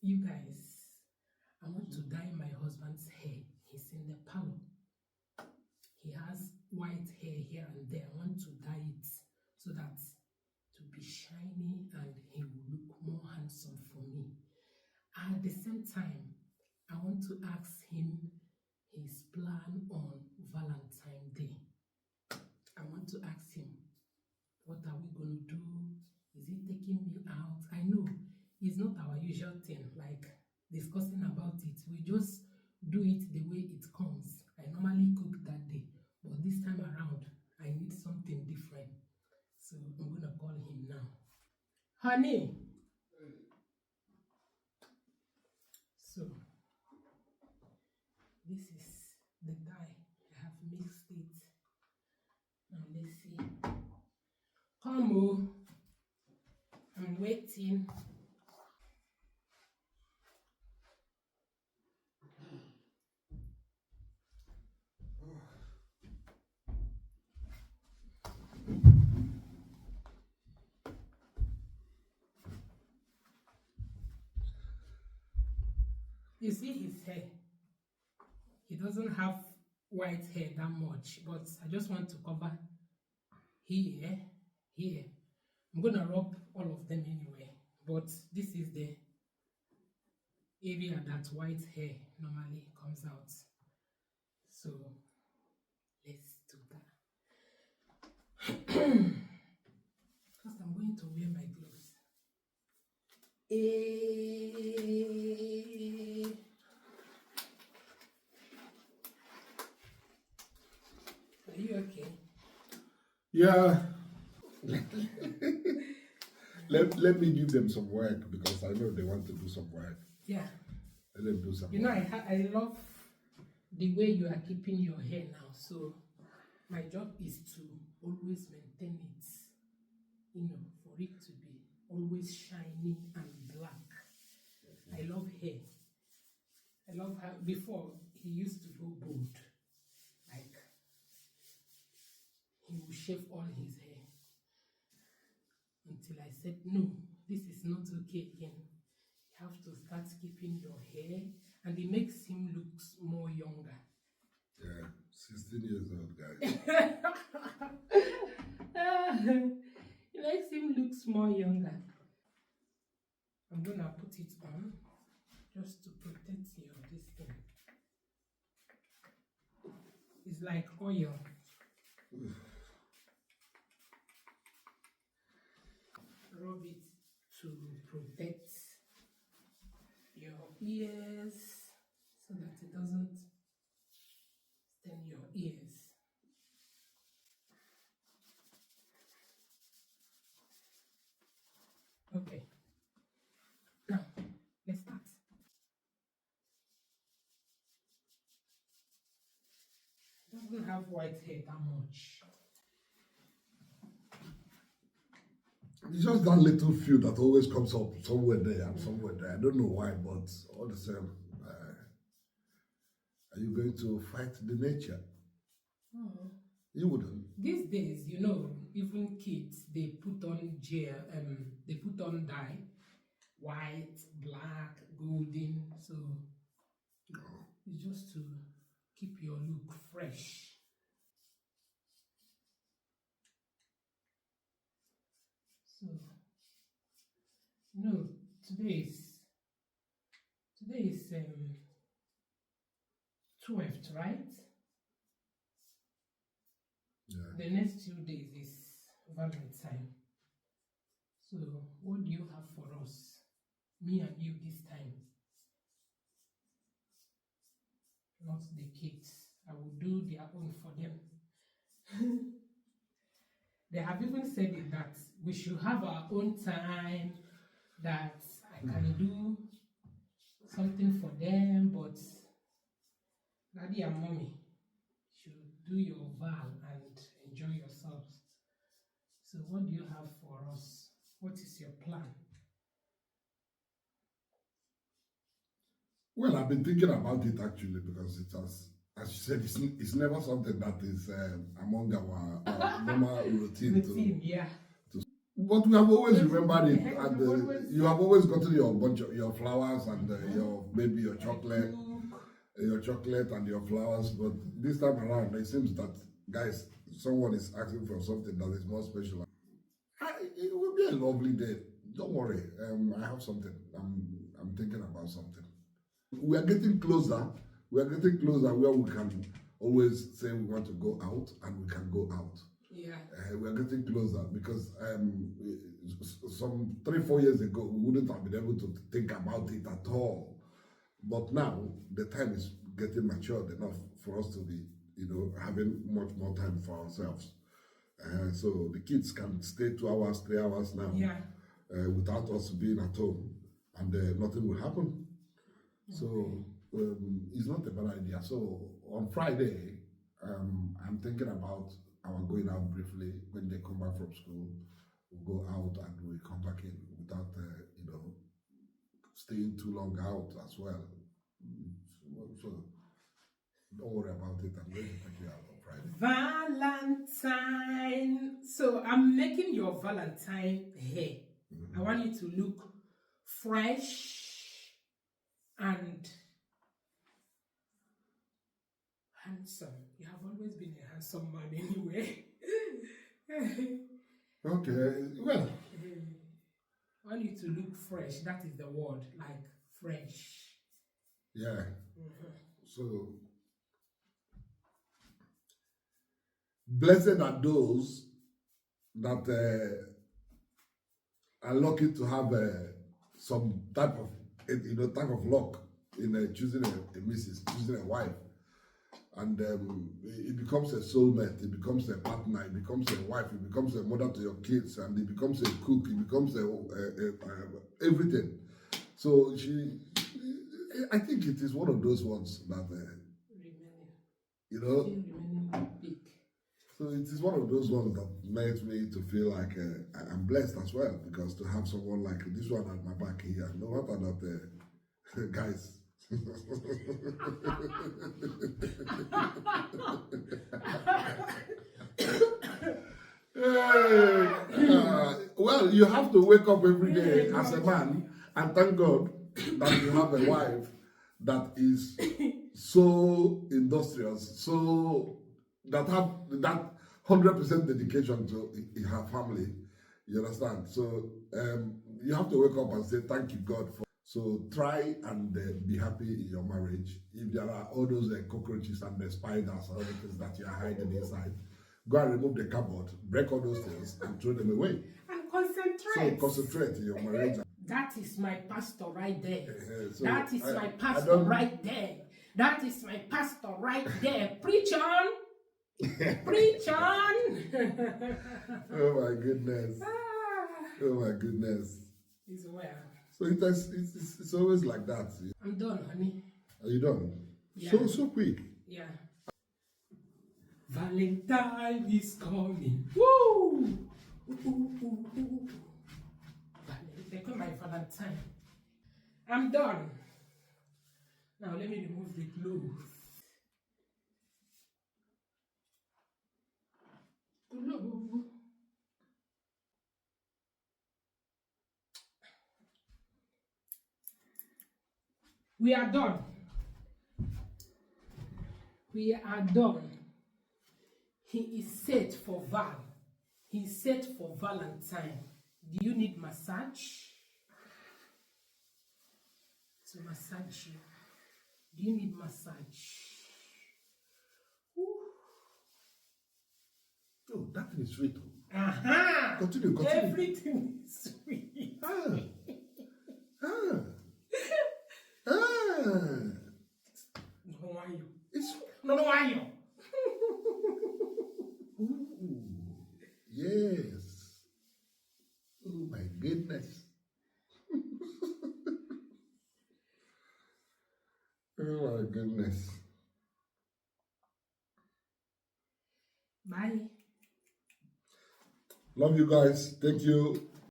You guys, I want to dye my husband's hair. He's in the parlor. He has white hair here and there. I want to dye it so that to be shiny and he will look more handsome for me. At the same time, I want to ask him his plan on Valentine's Day. I want to ask him, what are we going to do? Is he taking me out? I know it's not our usual thing, like discussing about it. We just do it the way it comes. I normally cook that day, but this time around, I need something different. So I'm going to call him now. Honey. So, this is the dye. I have mixed it. Now let's see. Come on. I'm waiting. You see his hair. He doesn't have white hair that much, but I just want to cover here. I'm gonna rub all of them anyway, but this is the area that white hair normally comes out. So let's do that. Because I'm going to wear my gloves. Are you okay? Yeah. let me give them some work because I know they want to do some work. Yeah. Let them do some work. I love the way you are keeping your hair now. So my job is to always maintain it, for it to be always shiny and black. I love hair. I love how before he used to go bald. Like he would shave all his hair. Until I said, no, this is not okay again. You have to start keeping your hair, and it makes him look more younger. Yeah, 16 years old guy. It makes him look more younger. I'm gonna put it on just to protect your this thing. It's like oil. Rub it to protect your ears so that it doesn't stain your ears. Okay, now let's start. It doesn't have white hair that much. It's just that little few that always comes up somewhere there and somewhere there. I don't know why, but all the same. Are you going to fight the nature? Oh. You wouldn't. These days, even kids, they put on gel, they put on dye, white, black, golden. So it's just to keep your look fresh. So today is 12th, right? Yeah. The next 2 days is Valentine. So what do you have for us? Me and you this time. Not the kids. I will do their own for them. They have even said it that we should have our own time, that I can do something for them, but Daddy and Mommy should do your VAL and enjoy yourselves. So what do you have for us? What is your plan? Well, I've been thinking about it actually because it has, as you said, it's never something that is among our normal routine. Yeah. But we have always remembered it, Yeah, and we've always- you have always gotten your bunch of your flowers and your maybe your chocolate, and your flowers. But this time around, it seems that guys, someone is asking for something that is more special. It will be a lovely day. Don't worry. I have something. I'm thinking about something. We are getting closer. We are getting closer where we can always say we want to go out and we can go out. Yeah. We are getting closer because some 3-4 years ago we wouldn't have been able to think about it at all. But now the time is getting matured enough for us to be, having much more time for ourselves. So the kids can stay 2 hours, 3 hours now, Yeah. without us being at home, and nothing will happen. So it's not a bad idea. So on Friday, I'm thinking about our going out briefly when they come back from school. We'll go out and we come back in without, staying too long out as well. So don't worry about it. I'm going to take you out on Friday. Valentine. So I'm making your Valentine hair. I want you to look fresh and handsome. You have always been a handsome man anyway. Okay, well. I want you to look fresh. That is the word, like fresh. Yeah. So, blessed are those that are lucky to have some type of luck in choosing a missus, choosing a wife, and it becomes a soulmate, it becomes a partner, it becomes a wife, it becomes a mother to your kids, and it becomes a cook, it becomes everything. So I think it is one of those ones that So it is one of those ones that makes me to feel like I'm blessed as well, because to have someone like this one at my back here, no matter that, guys. Well, you have to wake up every day as a man and thank God that you have a wife that is so industrious, so that have that 100% dedication to her family. You understand? So you have to wake up and say thank you God for. So try and be happy in your marriage. If there are all those cockroaches and the spiders and all the things that you are hiding inside, go and remove the cupboard, break all those things and throw them away. And concentrate. So concentrate in your marriage. That is my pastor right there. So that is my pastor right there. That is my pastor right there. Preach on. Preach on. Oh my goodness. Oh my goodness. It's well. So it's always like that. I'm done, honey. Are you done? Yeah. So quick. Yeah. Valentine is coming. Woo! They call my Valentine. I'm done. Now let me remove the glue. Glue. We are done. We are done. He is set for Val. He is set for Valentine. Do you need massage? To massage you. Do you need massage? Ooh. Oh, that thing is sweet. Aha! Continue. Everything is sweet. No, why you? No, why you? Ooh, yes. Oh my goodness. Oh my goodness. Bye. Love you guys. Thank you.